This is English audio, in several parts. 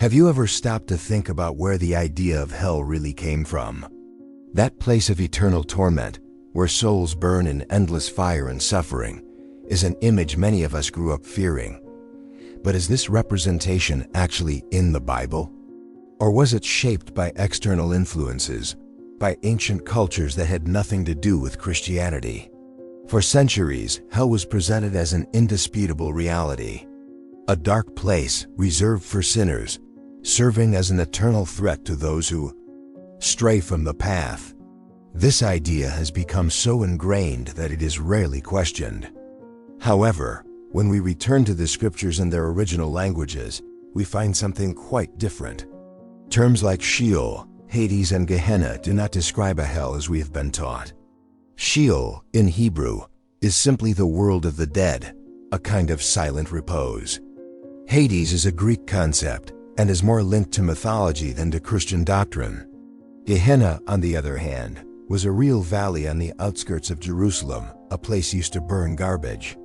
Have you ever stopped to think about where the idea of hell really came from? That place of eternal torment, where souls burn in endless fire and suffering, is an image many of us grew up fearing. But is this representation actually in the Bible? Or was it shaped by external influences, by ancient cultures that had nothing to do with Christianity? For centuries, hell was presented as an indisputable reality, a dark place reserved for sinners, serving as an eternal threat to those who stray from the path. This idea has become so ingrained that it is rarely questioned. However, when we return to the scriptures in their original languages, we find something quite different. Terms like Sheol, Hades, and Gehenna do not describe a hell as we have been taught. Sheol, in Hebrew, is simply the world of the dead, a kind of silent repose. Hades is a Greek concept and is more linked to mythology than to Christian doctrine. Gehenna, on the other hand, was a real valley on the outskirts of Jerusalem, a place used to burn garbage.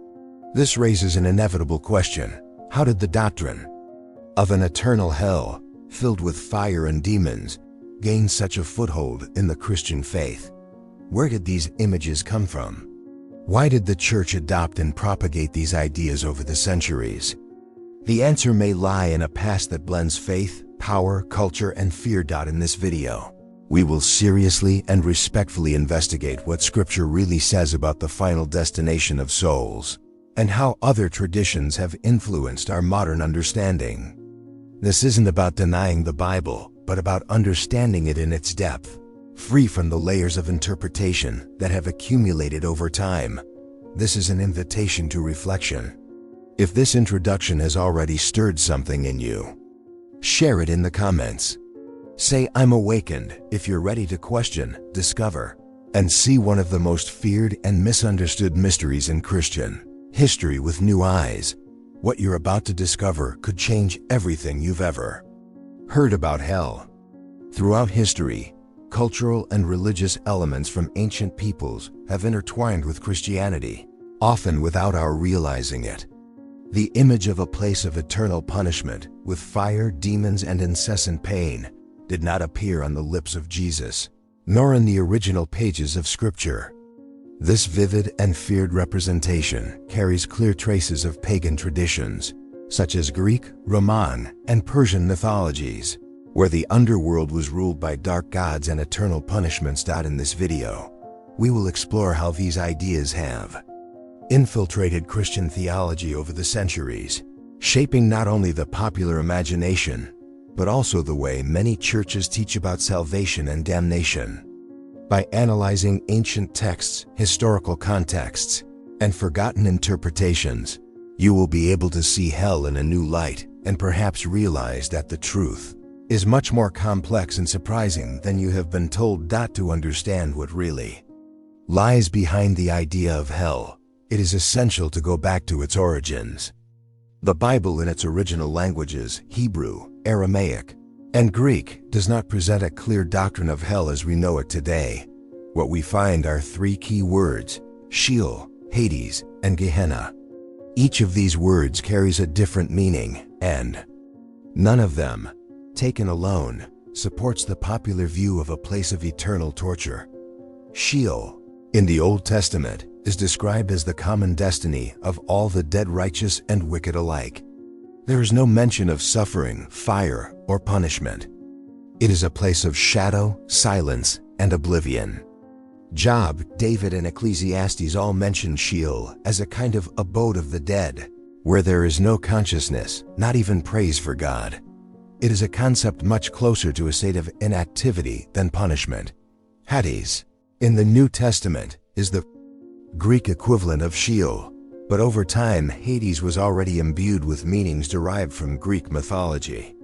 This raises an inevitable question. How did the doctrine of an eternal hell, filled with fire and demons, gain such a foothold in the Christian faith? Where did these images come from? Why did the church adopt and propagate these ideas over the centuries? The answer may lie in a past that blends faith, power, culture, and fear. In this video, we will seriously and respectfully investigate what Scripture really says about the final destination of souls, and how other traditions have influenced our modern understanding. This isn't about denying the Bible, but about understanding it in its depth, free from the layers of interpretation that have accumulated over time. This is an invitation to reflection. If this introduction has already stirred something in you, share it in the comments. Say "I'm awakened" if you're ready to question, discover, and see one of the most feared and misunderstood mysteries in Christian history with new eyes. What you're about to discover could change everything you've ever heard about hell. Throughout history, cultural and religious elements from ancient peoples have intertwined with Christianity, often without our realizing it. The image of a place of eternal punishment, with fire, demons, and incessant pain, did not appear on the lips of Jesus, nor in the original pages of Scripture. This vivid and feared representation carries clear traces of pagan traditions, such as Greek, Roman, and Persian mythologies, where the underworld was ruled by dark gods and eternal punishments. In this video, we will explore how these ideas have infiltrated Christian theology over the centuries, shaping not only the popular imagination, but also the way many churches teach about salvation and damnation. By analyzing ancient texts, historical contexts, and forgotten interpretations, you will be able to see hell in a new light and perhaps realize that the truth is much more complex and surprising than you have been told. To understand what really lies behind the idea of hell, it is essential to go back to its origins. The Bible in its original languages, Hebrew, Aramaic, and Greek, does not present a clear doctrine of hell as we know it today. What we find are three key words: Sheol, Hades, and Gehenna. Each of these words carries a different meaning, and none of them, taken alone, supports the popular view of a place of eternal torture. Sheol, in the Old Testament, is described as the common destiny of all the dead, righteous and wicked alike. There is no mention of suffering, fire, or punishment. It is a place of shadow, silence, and oblivion. Job, David, and Ecclesiastes all mention Sheol as a kind of abode of the dead, where there is no consciousness, not even praise for God. It is a concept much closer to a state of inactivity than punishment. Hades, in the New Testament, is the Greek equivalent of Sheol, but over time Hades was already imbued with meanings derived from Greek mythology.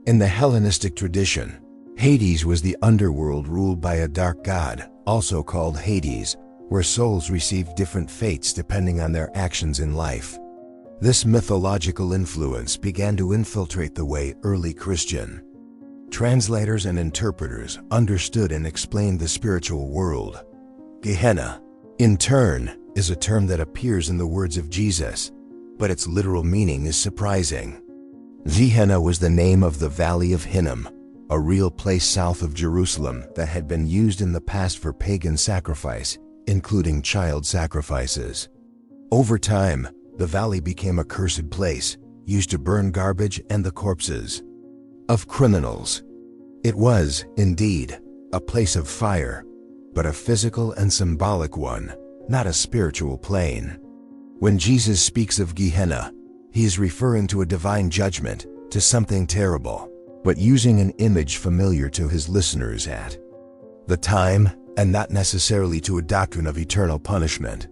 In the Hellenistic tradition, Hades was the underworld ruled by a dark god, also called Hades, where souls received different fates depending on their actions in life. This mythological influence began to infiltrate the way early Christian translators and interpreters understood and explained the spiritual world. Gehenna, in turn, is a term that appears in the words of Jesus, but its literal meaning is surprising. Gehenna was the name of the Valley of Hinnom, a real place south of Jerusalem that had been used in the past for pagan sacrifice, including child sacrifices. Over time, the valley became a cursed place, used to burn garbage and the corpses of criminals. It was, indeed, a place of fire, but a physical and symbolic one, not a spiritual plane. When Jesus speaks of Gehenna, he is referring to a divine judgment, to something terrible, but using an image familiar to his listeners at the time, and not necessarily to a doctrine of eternal punishment.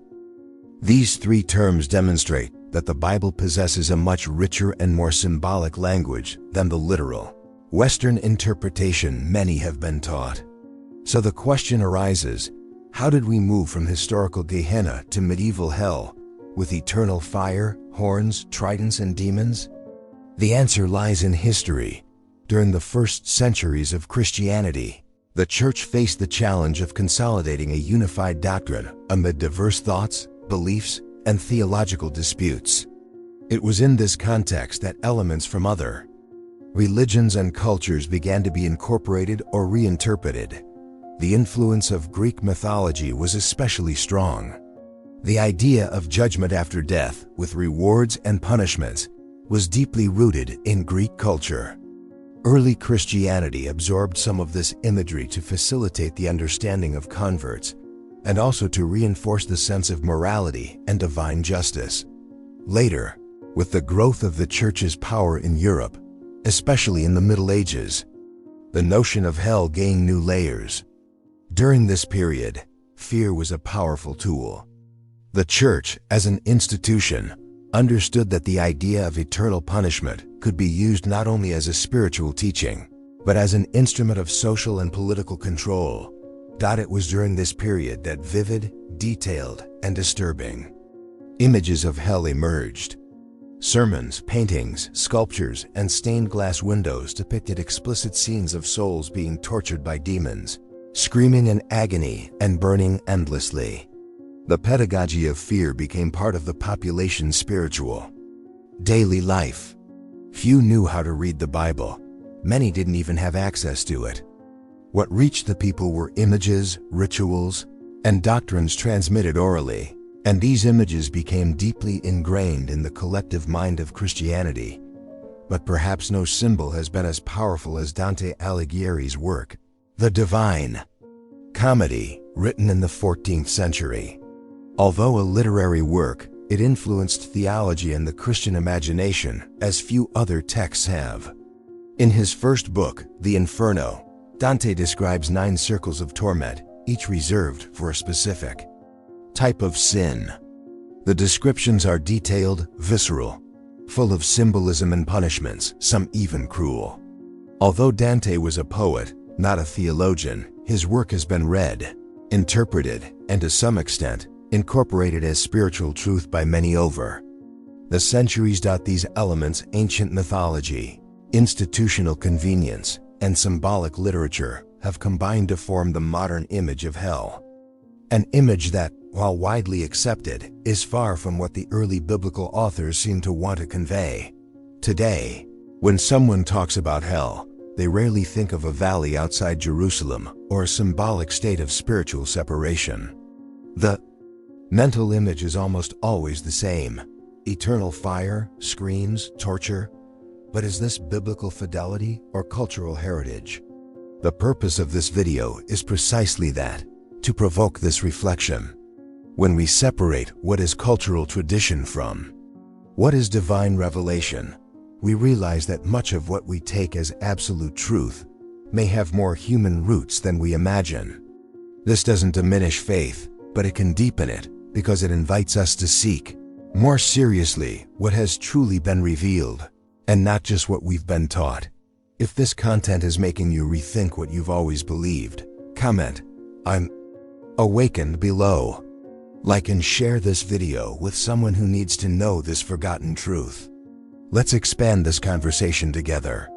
These three terms demonstrate that the Bible possesses a much richer and more symbolic language than the literal Western interpretation many have been taught. So the question arises, how did we move from historical Gehenna to medieval hell, with eternal fire, horns, tridents, and demons? The answer lies in history. During the first centuries of Christianity, the Church faced the challenge of consolidating a unified doctrine amid diverse thoughts, beliefs, and theological disputes. It was in this context that elements from other religions and cultures began to be incorporated or reinterpreted. The influence of Greek mythology was especially strong. The idea of judgment after death, with rewards and punishments, was deeply rooted in Greek culture. Early Christianity absorbed some of this imagery to facilitate the understanding of converts, and also to reinforce the sense of morality and divine justice. Later, with the growth of the Church's power in Europe, especially in the Middle Ages, the notion of hell gained new layers. During this period, fear was a powerful tool. The Church, as an institution, understood that the idea of eternal punishment could be used not only as a spiritual teaching, but as an instrument of social and political control. It was during this period that vivid, detailed, and disturbing images of hell emerged. Sermons, paintings, sculptures, and stained glass windows depicted explicit scenes of souls being tortured by demons, screaming in agony and burning endlessly. The pedagogy of fear became part of the population's spiritual daily life. Few knew how to read the Bible. Many didn't even have access to it. What reached the people were images, rituals, and doctrines transmitted orally, and these images became deeply ingrained in the collective mind of Christianity. But perhaps no symbol has been as powerful as Dante Alighieri's work, The Divine Comedy, written in the 14th century. Although a literary work, it influenced theology and the Christian imagination as few other texts have. In his first book, The Inferno, Dante describes 9 circles of torment, each reserved for a specific type of sin. The descriptions are detailed, visceral, full of symbolism and punishments, some even cruel. Although Dante was a poet, not a theologian, his work has been read, interpreted, and to some extent, incorporated as spiritual truth by many over the centuries. These elements, ancient mythology, institutional convenience, and symbolic literature, have combined to form the modern image of hell. An image that, while widely accepted, is far from what the early biblical authors seem to want to convey. Today, when someone talks about hell, they rarely think of a valley outside Jerusalem or a symbolic state of spiritual separation. The mental image is almost always the same: eternal fire, screams, torture. But is this biblical fidelity or cultural heritage? The purpose of this video is precisely that, to provoke this reflection. When we separate what is cultural tradition from what is divine revelation, we realize that much of what we take as absolute truth may have more human roots than we imagine. This doesn't diminish faith, but it can deepen it, because it invites us to seek more seriously what has truly been revealed, and not just what we've been taught. If this content is making you rethink what you've always believed, comment, "I'm awakened," below. Like and share this video with someone who needs to know this forgotten truth. Let's expand this conversation together.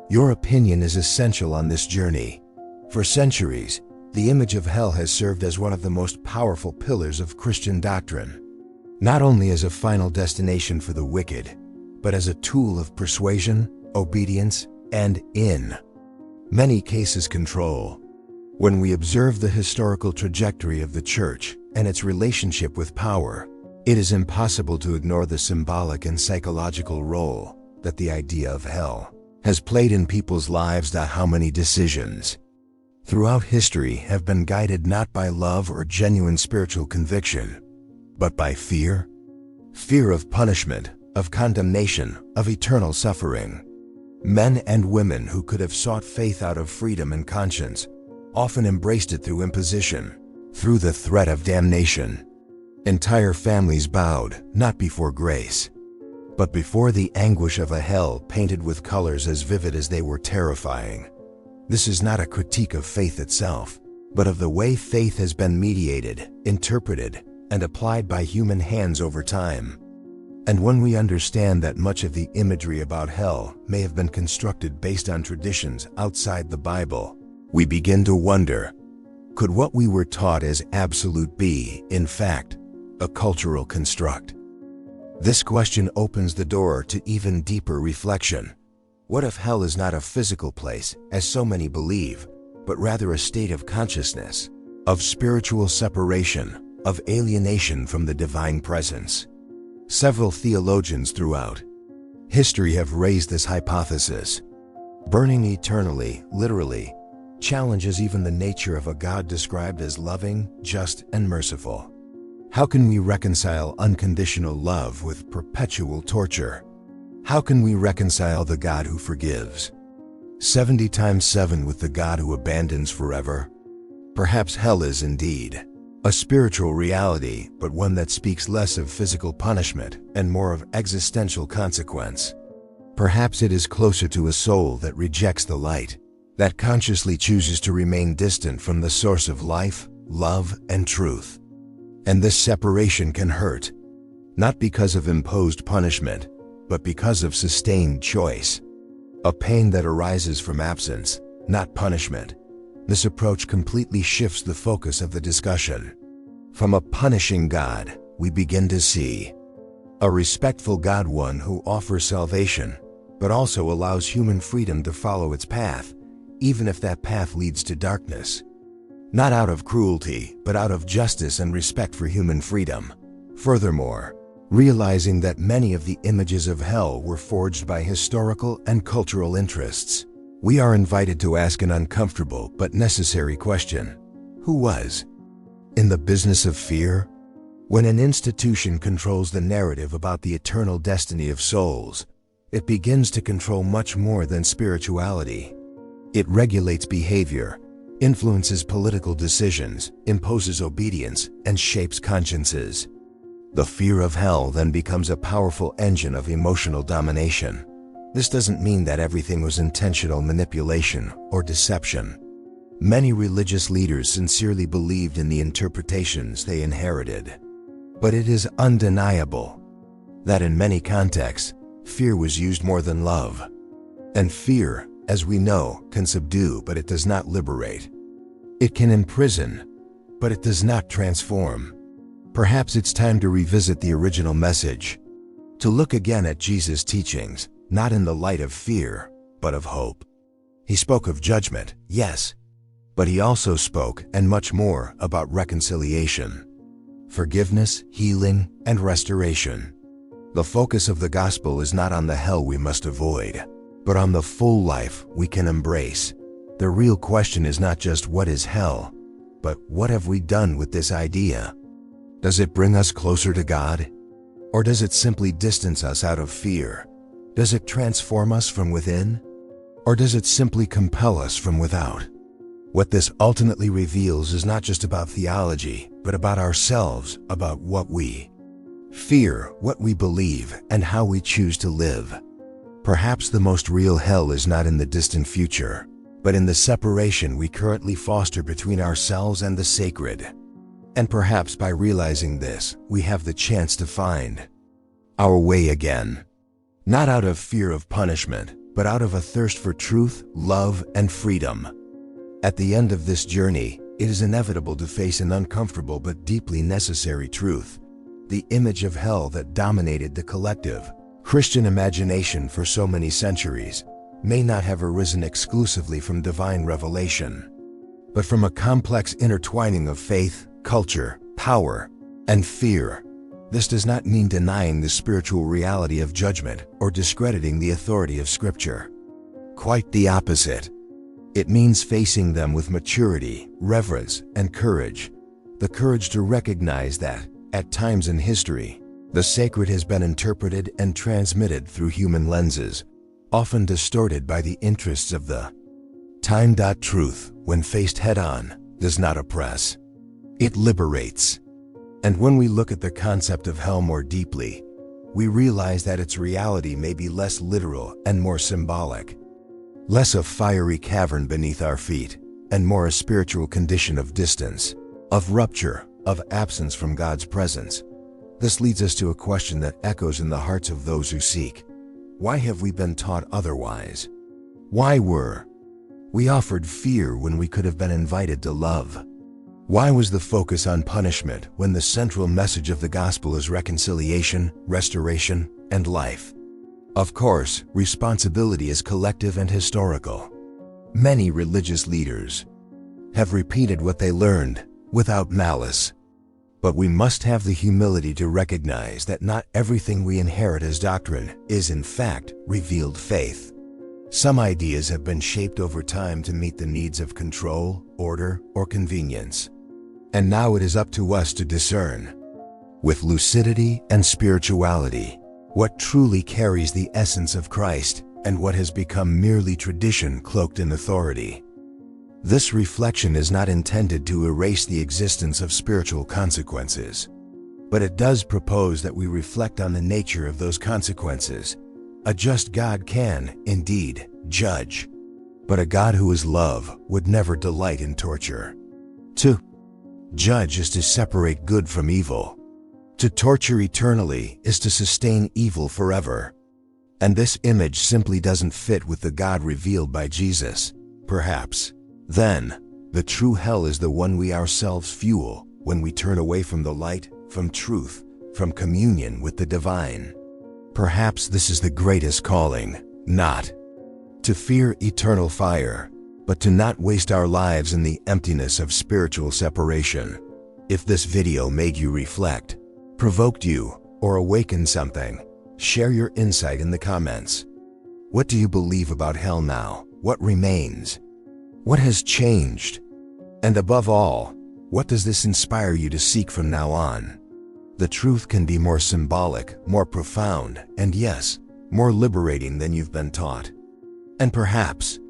Your opinion is essential on this journey. For centuries, the image of hell has served as one of the most powerful pillars of Christian doctrine. Not only as a final destination for the wicked, but as a tool of persuasion, obedience, and, in many cases, control. When we observe the historical trajectory of the Church and its relationship with power, it is impossible to ignore the symbolic and psychological role that the idea of hell has played in people's lives. How many decisions throughout history have been guided not by love or genuine spiritual conviction, but by fear? Fear of punishment, of condemnation, of eternal suffering. Men and women who could have sought faith out of freedom and conscience often embraced it through imposition, through the threat of damnation. Entire families bowed, not before grace, but before the anguish of a hell painted with colors as vivid as they were terrifying. This is not a critique of faith itself, but of the way faith has been mediated, interpreted, and applied by human hands over time. And when we understand that much of the imagery about hell may have been constructed based on traditions outside the Bible, we begin to wonder, could what we were taught as absolute be, in fact, a cultural construct? This question opens the door to even deeper reflection. What if hell is not a physical place, as so many believe, but rather a state of consciousness, of spiritual separation, of alienation from the divine presence? Several theologians throughout history have raised this hypothesis. Burning eternally, literally, challenges even the nature of a God described as loving, just, and merciful. How can we reconcile unconditional love with perpetual torture? How can we reconcile the God who forgives 70 times 7 with the God who abandons forever? Perhaps hell is indeed a spiritual reality, but one that speaks less of physical punishment and more of existential consequence. Perhaps it is closer to a soul that rejects the light, that consciously chooses to remain distant from the source of life, love, and truth. And this separation can hurt, not because of imposed punishment, but because of sustained choice. A pain that arises from absence, not punishment. This approach completely shifts the focus of the discussion. From a punishing God, we begin to see a respectful God, one who offers salvation, but also allows human freedom to follow its path, even if that path leads to darkness. Not out of cruelty, but out of justice and respect for human freedom. Furthermore, realizing that many of the images of hell were forged by historical and cultural interests, we are invited to ask an uncomfortable but necessary question. Who was in the business of fear? When an institution controls the narrative about the eternal destiny of souls, it begins to control much more than spirituality. It regulates behavior, influences political decisions, imposes obedience, and shapes consciences. The fear of hell then becomes a powerful engine of emotional domination. This doesn't mean that everything was intentional manipulation or deception. Many religious leaders sincerely believed in the interpretations they inherited. But it is undeniable that in many contexts, fear was used more than love. And fear, as we know, can subdue, but it does not liberate. It can imprison, but it does not transform. Perhaps it's time to revisit the original message, to look again at Jesus' teachings, not in the light of fear, but of hope. He spoke of judgment, yes, but he also spoke, and much more, about reconciliation, forgiveness, healing, and restoration. The focus of the gospel is not on the hell we must avoid, but on the full life we can embrace. The real question is not just what is hell, but what have we done with this idea? Does it bring us closer to God? Or does it simply distance us out of fear? Does it transform us from within? Or does it simply compel us from without? What this ultimately reveals is not just about theology, but about ourselves, about what we fear, what we believe, and how we choose to live. Perhaps the most real hell is not in the distant future, but in the separation we currently foster between ourselves and the sacred. And perhaps by realizing this, we have the chance to find our way again. Not out of fear of punishment, but out of a thirst for truth, love, and freedom. At the end of this journey, it is inevitable to face an uncomfortable but deeply necessary truth. The image of hell that dominated the collective, Christian imagination for so many centuries may not have arisen exclusively from divine revelation, but from a complex intertwining of faith, culture, power, and fear. This does not mean denying the spiritual reality of judgment or discrediting the authority of Scripture. Quite the opposite. It means facing them with maturity, reverence, and courage. The courage to recognize that, at times in history, the sacred has been interpreted and transmitted through human lenses, often distorted by the interests of the time. Truth, when faced head-on, does not oppress. It liberates. And when we look at the concept of hell more deeply, we realize that its reality may be less literal and more symbolic. Less a fiery cavern beneath our feet, and more a spiritual condition of distance, of rupture, of absence from God's presence. This leads us to a question that echoes in the hearts of those who seek. Why have we been taught otherwise? Why were we offered fear when we could have been invited to love? Why was the focus on punishment when the central message of the gospel is reconciliation, restoration, and life? Of course, responsibility is collective and historical. Many religious leaders have repeated what they learned, without malice. But we must have the humility to recognize that not everything we inherit as doctrine is in fact revealed faith. Some ideas have been shaped over time to meet the needs of control, order, or convenience. And now it is up to us to discern, with lucidity and spirituality, what truly carries the essence of Christ and what has become merely tradition cloaked in authority. This reflection is not intended to erase the existence of spiritual consequences, but it does propose that we reflect on the nature of those consequences. A just God can, indeed, judge, but a God who is love would never delight in torture. To judge is to separate good from evil. To torture eternally is to sustain evil forever. And this image simply doesn't fit with the God revealed by Jesus. Perhaps, then, the true hell is the one we ourselves fuel when we turn away from the light, from truth, from communion with the divine. Perhaps this is the greatest calling, not to fear eternal fire, but to not waste our lives in the emptiness of spiritual separation. If this video made you reflect, provoked you, or awakened something, share your insight in the comments. What do you believe about hell now? What remains? What has changed? And above all, what does this inspire you to seek from now on? The truth can be more symbolic, more profound, and yes, more liberating than you've been taught. And perhaps,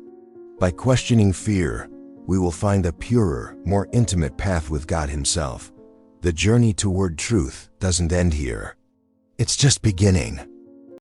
by questioning fear, we will find a purer, more intimate path with God Himself. The journey toward truth doesn't end here. It's just beginning.